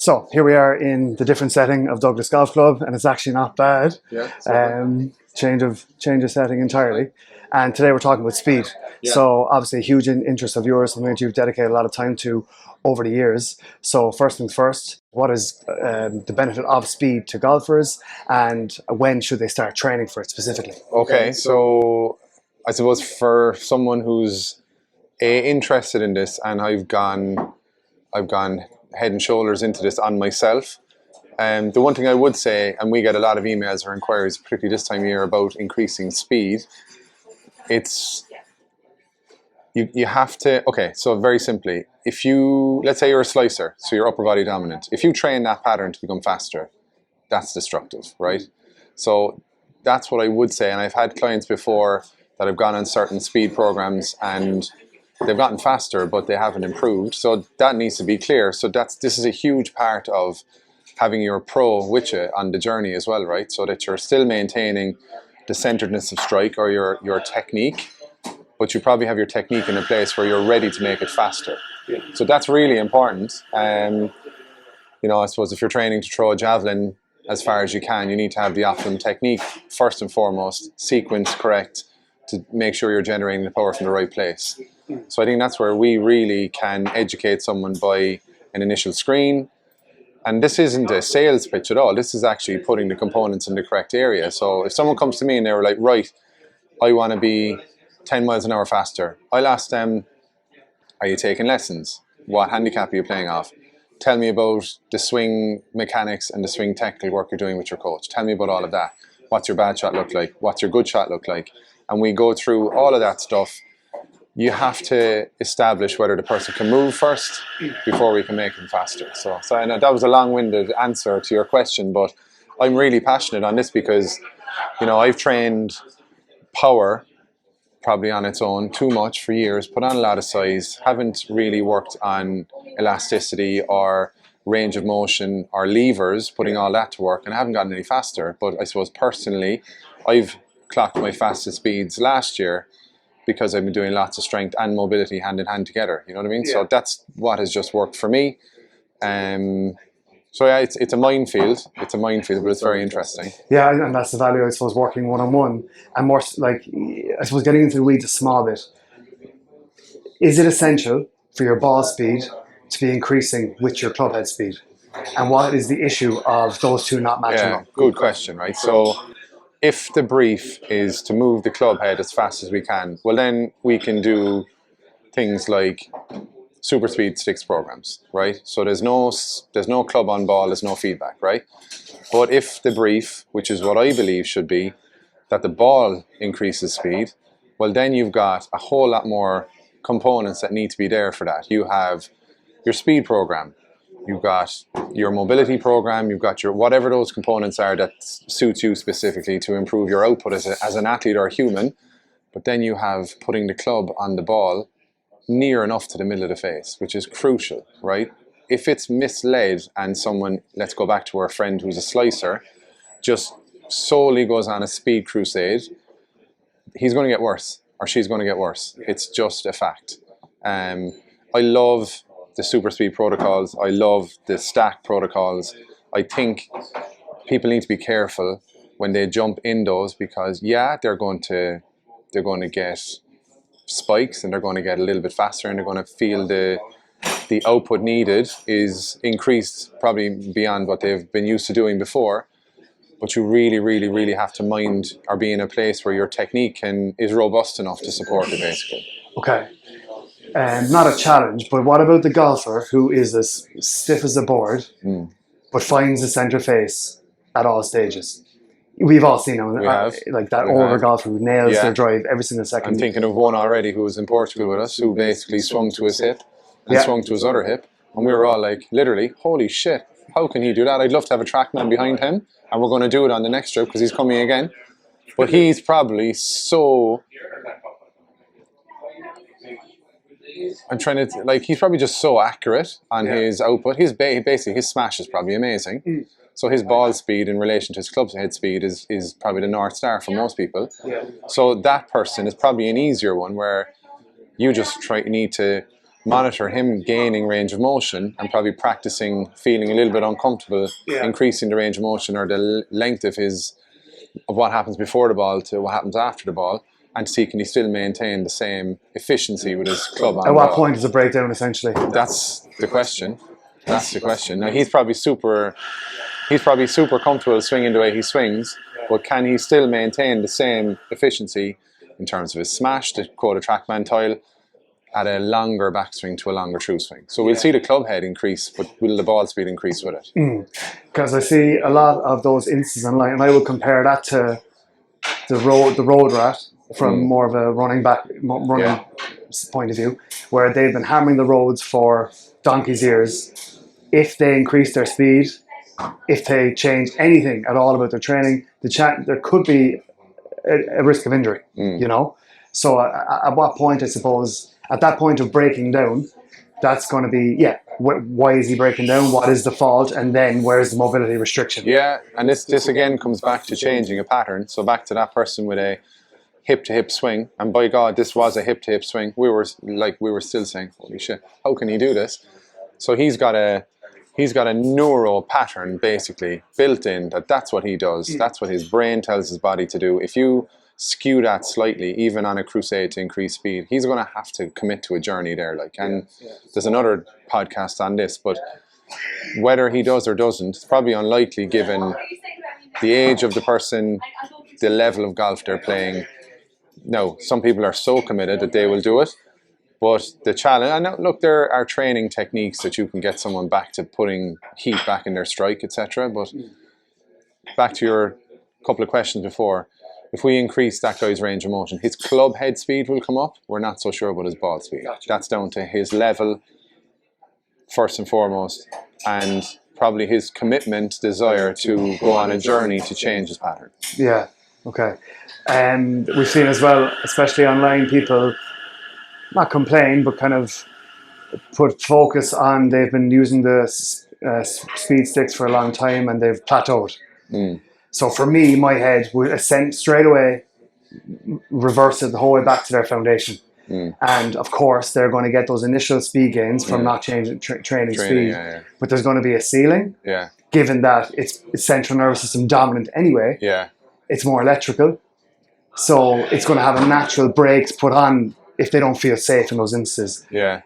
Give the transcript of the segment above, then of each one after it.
So here we are in the different setting of Douglas Golf Club, and it's actually not bad. Yeah. Change of setting entirely. And today we're talking about speed. Yeah. So obviously a huge interest of yours, something that you've dedicated a lot of time to over the years. So first things first, what is the benefit of speed to golfers, and when should they start training for it specifically? Okay, so I suppose for someone who's interested in this, and I've gone head and shoulders into this on myself. The one thing I would say, and we get a lot of emails or inquiries, particularly this time of year, about increasing speed. It's you have to. Okay, so very simply, if you, let's say you're a slicer, so you're upper body dominant. If you train that pattern to become faster, that's destructive, right? So that's what I would say. And I've had clients before that have gone on certain speed programs and they've gotten faster, but they haven't improved. So that needs to be clear. So this is a huge part of having your pro with you on the journey as well, right? So that you're still maintaining the centeredness of strike or your technique, but you probably have your technique in a place where you're ready to make it faster. So that's really important. You know, I suppose if you're training to throw a javelin as far as you can, you need to have the optimum technique first and foremost, sequence correct, to make sure you're generating the power from the right place. So I think that's where we really can educate someone by an initial screen. And this isn't a sales pitch at all. This is actually putting the components in the correct area. So if someone comes to me and they were like, right, I want to be 10 miles an hour faster, I'll ask them, are you taking lessons? What handicap are you playing off? Tell me about the swing mechanics and the swing technical work you're doing with your coach. Tell me about all of that. What's your bad shot look like? What's your good shot look like? And we go through all of that stuff. You have to establish whether the person can move first before we can make them faster. So I know that was a long-winded answer to your question, but I'm really passionate on this because, you know, I've trained power probably on its own too much for years, put on a lot of size, haven't really worked on elasticity or range of motion or levers, putting all that to work, and I haven't gotten any faster. But I suppose personally, I've clocked my fastest speeds last year because I've been doing lots of strength and mobility hand in hand together. You know what I mean? Yeah. So that's what has just worked for me. So yeah, it's a minefield. It's a minefield, but it's very interesting. Yeah, and that's the value, I suppose, working one-on-one. And more like, I suppose, getting into the weeds a small bit. Is it essential for your ball speed to be increasing with your club head speed? And what is the issue of those two not matching up? Good question, right? So if the brief is to move the club head as fast as we can, well then we can do things like super speed sticks programs, right? So there's no club on ball, there's no feedback, right? But if the brief, which is what I believe should be, that the ball increases speed, well then you've got a whole lot more components that need to be there for that. You have your speed program, you've got your mobility program, you've got your whatever those components are that suits you specifically to improve your output as an athlete or a human. But then you have putting the club on the ball near enough to the middle of the face, which is crucial, right? If it's misled and someone, let's go back to our friend who's a slicer, just solely goes on a speed crusade, he's going to get worse or she's going to get worse. It's just a fact. I love the super speed protocols. I love the stack protocols. I think people need to be careful when they jump in those because yeah, they're going to get spikes and they're going to get a little bit faster and they're going to feel the output needed is increased probably beyond what they've been used to doing before. But you really, really, really have to mind or be in a place where your technique is robust enough to support it, basically. Okay. Not a challenge, but what about the golfer who is as stiff as a board, but finds the centre face at all stages? We've all seen them, like that older golfer who nails their drive every single second. I'm thinking of one already who was in Portugal with us, who basically swung to his hip and swung to his other hip. And we were all like, literally, holy shit, how can he do that? I'd love to have a trackman behind him, and we're going to do it on the next trip because he's coming again. But he's probably so... he's probably just so accurate on his output. Basically, his smash is probably amazing. So his ball speed in relation to his club head speed is probably the North Star for most people. So that person is probably an easier one where you just need to monitor him gaining range of motion and probably practicing feeling a little bit uncomfortable, increasing the range of motion or the length of what happens before the ball to what happens after the ball, and see can he still maintain the same efficiency with his club on At what ball. point is a breakdown, essentially? That's the question. That's the question. Now he's probably super comfortable swinging the way he swings, but can he still maintain the same efficiency in terms of his smash, to quote a TrackMan tile, at a longer backswing to a longer true swing? So we'll see the club head increase, but will the ball speed increase with it? Because I see a lot of those instances online, and I will compare that to the road rat from more of a running point of view, where they've been hammering the roads for donkey's years. If they increase their speed, if they change anything at all about their training, there could be a risk of injury. You know, so at what point, I suppose, at that point of breaking down, that's going to be why is he breaking down? What is the fault? And then where's the mobility restriction? Yeah, and this again comes back to changing a pattern. So back to that person with a hip-to-hip swing, and by God, this was a hip-to-hip swing. We were still saying, holy shit, how can he do this? So he's got a neuro pattern basically built in that's what he does. That's what his brain tells his body to do. If you skew that slightly, even on a crusade to increase speed, he's going to have to commit to a journey there. There's another podcast on this, but whether he does or doesn't, it's probably unlikely given the age of the person, the level of golf they're playing. No, some people are so committed that they will do it. But the challenge, and look, there are training techniques that you can get someone back to putting heat back in their strike, etc. But back to your couple of questions before, if we increase that guy's range of motion, his club head speed will come up. We're not so sure about his ball speed. Gotcha. That's down to his level, first and foremost, and probably his commitment, desire to go on a journey to change his pattern. Yeah, okay. And we've seen as well, especially online, people not complain, but kind of put focus on they've been using the speed sticks for a long time and they've plateaued. So for me, my head would ascend straight away, reverse it the whole way back to their foundation. And of course, they're going to get those initial speed gains from not changing training speed. But there's going to be a ceiling, given that it's central nervous system dominant anyway. It's more electrical. So it's going to have a natural brakes put on if they don't feel safe in those instances. That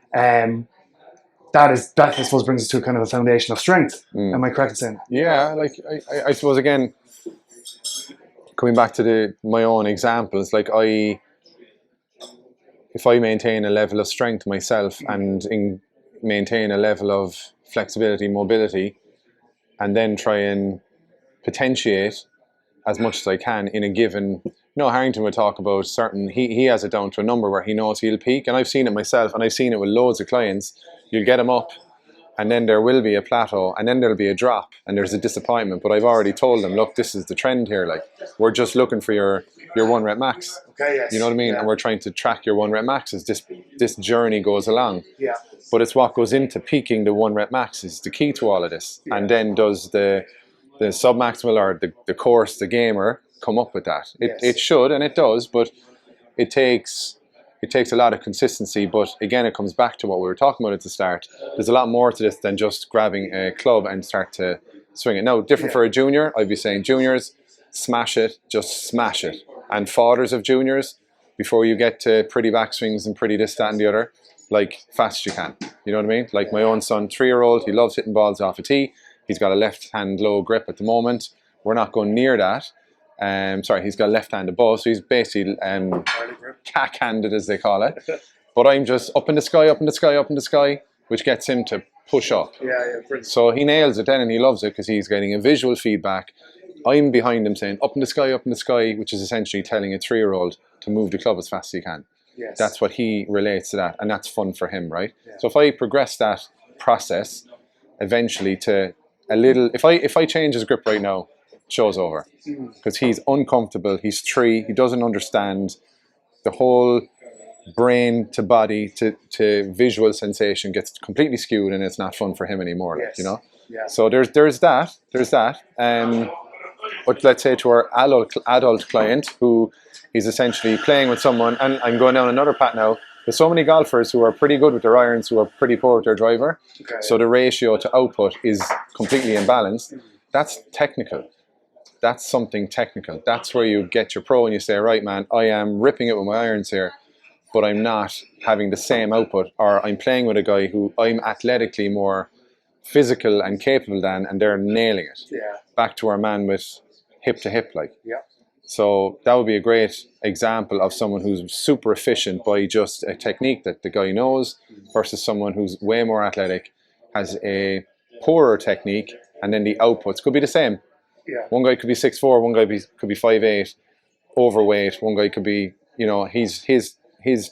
I suppose brings us to kind of a foundation of strength. Am I correct in saying? Yeah, I suppose again, coming back to my own examples, if I maintain a level of strength myself and maintain a level of flexibility, mobility, and then try and potentiate as much as I can in a given. Harrington would talk about he has it down to a number where he knows he'll peak, and I've seen it myself, and I've seen it with loads of clients. You'll get him up, and then there will be a plateau, and then there'll be a drop, and there's a disappointment. But I've already told them, look, this is the trend here. We're just looking for your 1 rep max. Okay, yes. You know what I mean? Yeah. And we're trying to track your 1 rep max as this journey goes along. Yeah. But it's what goes into peaking the 1 rep max is the key to all of this. Yeah. And then does the submaximal or the course, the gamer, come up with that? It should, and it does, but it takes a lot of consistency. But again, it comes back to what we were talking about at the start. There's a lot more to this than just grabbing a club and start to swing it. Now, different for a junior, I'd be saying juniors, smash it, just smash it. And fathers of juniors, before you get to pretty backswings and pretty this, that, and the other, fast as you can. You know what I mean? Like my own son, 3-year-old, he loves hitting balls off a tee. He's got a left-hand low grip at the moment. We're not going near that. He's got left hand above, so he's basically cack-handed, as they call it. But I'm just up in the sky, up in the sky, up in the sky, which gets him to push up. So he nails it then, and he loves it because he's getting a visual feedback. I'm behind him saying, up in the sky, which is essentially telling a 3-year-old to move the club as fast as he can. Yes. That's what he relates to that, and that's fun for him, right? Yeah. So if I progress that process eventually to a little, if I change his grip right now, show's over. Because he's uncomfortable, he's 3, he doesn't understand the whole brain to body to visual sensation gets completely skewed, and it's not fun for him anymore. Yes. Yeah. So there's that. But let's say to our adult client who is essentially playing with someone, and I'm going down another path now, There's so many golfers who are pretty good with their irons, who are pretty poor with their driver. Okay. So the ratio to output is completely imbalanced. That's technical. That's something technical. That's where you get your pro and you say, right, man, I am ripping it with my irons here, but I'm not having the same output, or I'm playing with a guy who I'm athletically more physical and capable than, and they're nailing it. Yeah. Back to our man with hip to hip, like. Yeah. So that would be a great example of someone who's super efficient by just a technique that the guy knows versus someone who's way more athletic, has a poorer technique, and then the outputs could be the same. Yeah. One guy could be 6'4", one guy could be 5'8", overweight. One guy could be, you know, his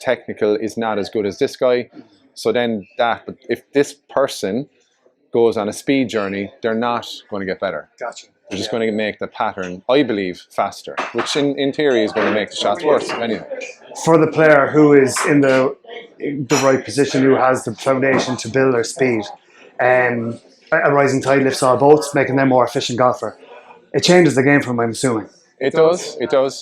technical is not as good as this guy. So then but if this person goes on a speed journey, they're not going to get better. Gotcha. They're just going to make the pattern, I believe, faster, which in theory is going to make the shots worse anyway. For the player who is in the right position, who has the foundation to build their speed, a rising tide lifts all boats, making them more efficient golfer. It changes the game for them, I'm assuming. It does.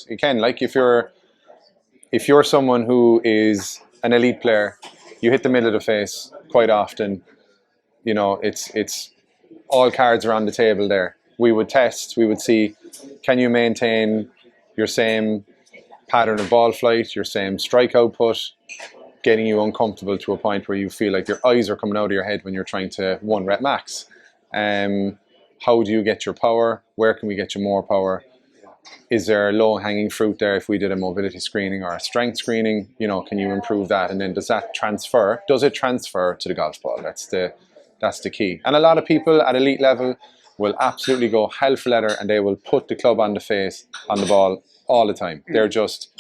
It can. Like if you're someone who is an elite player, you hit the middle of the face quite often. You know, it's all cards are on the table there. We would test, we would see, can you maintain your same pattern of ball flight, your same strike output, getting you uncomfortable to a point where you feel like your eyes are coming out of your head when you're trying to 1 rep max. How do you get your power? Where can we get you more power? Is there a low-hanging fruit there if we did a mobility screening or a strength screening? You know, can you improve that? And then does that transfer? Does it transfer to the golf ball? That's the key. And a lot of people at elite level will absolutely go hell for leather, and they will put the club on the face, on the ball all the time. They're just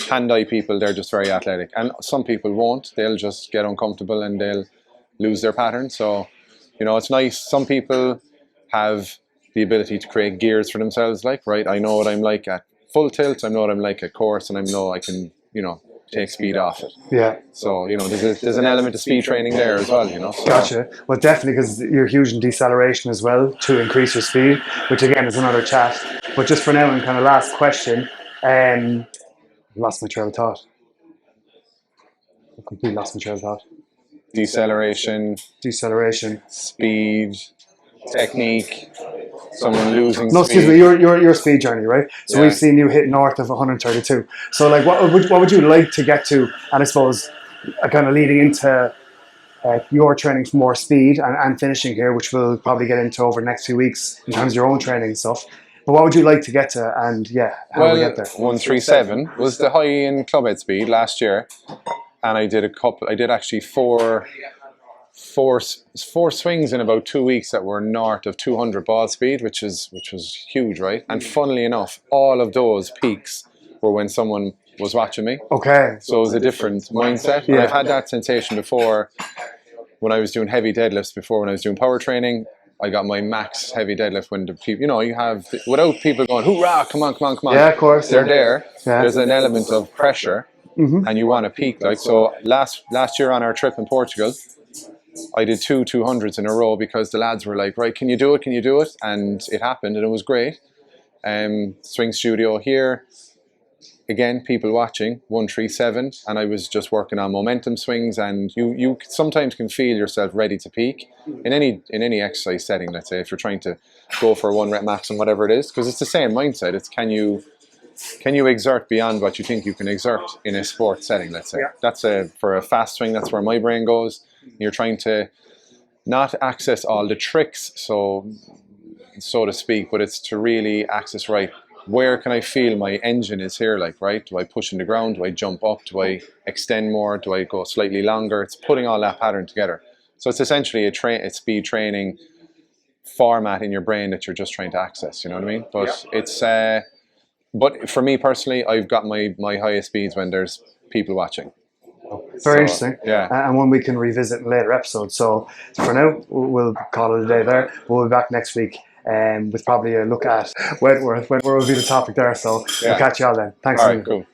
hand-eye people. They're just very athletic. And some people won't. They'll just get uncomfortable and they'll lose their pattern. So, you know, it's nice. Some people have the ability to create gears for themselves. Like, right, I know what I'm like at full tilt. I know what I'm like at course, and I know I can, you know, take speed off it. Yeah. So, you know, there's an element of speed training there as well, you know. So. Gotcha. Well, definitely, because you're huge in deceleration as well to increase your speed, which again is another chat. But just for now, and kind of last question, lost my trail of thought. I completely lost my trail of thought. Deceleration, speed, technique, someone losing no, speed. excuse me, your speed journey, right? So Yeah. we've seen you hit north of 132. So like, what would you like to get to? And I suppose kind of leading into your training for more speed and finishing here, which we'll probably get into over the next few weeks in terms of your own training and stuff. But what would you like to get to? And yeah, how do we get there? 137 was the high in clubhead speed last year, and I did actually four swings in about 2 weeks that were north of 200 ball speed, which was huge, right? And funnily enough, all of those peaks were when someone was watching me. Okay. So it was a different mindset. Yeah. And I've had that sensation before when I was doing heavy deadlifts, before when I was doing power training. I got my max heavy deadlift when the people, you know, you have, without people going, hoorah, come on. Yeah, of course. They're there. Yeah. There's an element of pressure, and you want to peak. Like, so last year on our trip in Portugal, I did 200s in a row because the lads were like, right, can you do it? And it happened, and it was great. Swing studio here, again, people watching, 137, and I was just working on momentum swings, and you sometimes can feel yourself ready to peak in any exercise setting. Let's say if you're trying to go for 1 rep max and whatever it is, because it's the same mindset. It's can you exert beyond what you think you can exert in a sport setting, let's say. Yeah. For a fast swing, that's where my brain goes. You're trying to not access all the tricks, so to speak, but it's to really access, right, where can I feel my engine is here, like, right? Do I push in the ground? Do I jump up? Do I extend more? Do I go slightly longer? It's putting all that pattern together. So it's essentially a speed training format in your brain that you're just trying to access, you know what I mean? But it's... But for me personally, I've got my highest speeds when there's people watching. Very interesting. Yeah. And one we can revisit in later episodes. So for now, we'll call it a day there. We'll be back next week with probably a look at Wentworth. Wentworth will be the topic there. So we'll catch you all then. Thanks. All right, cool.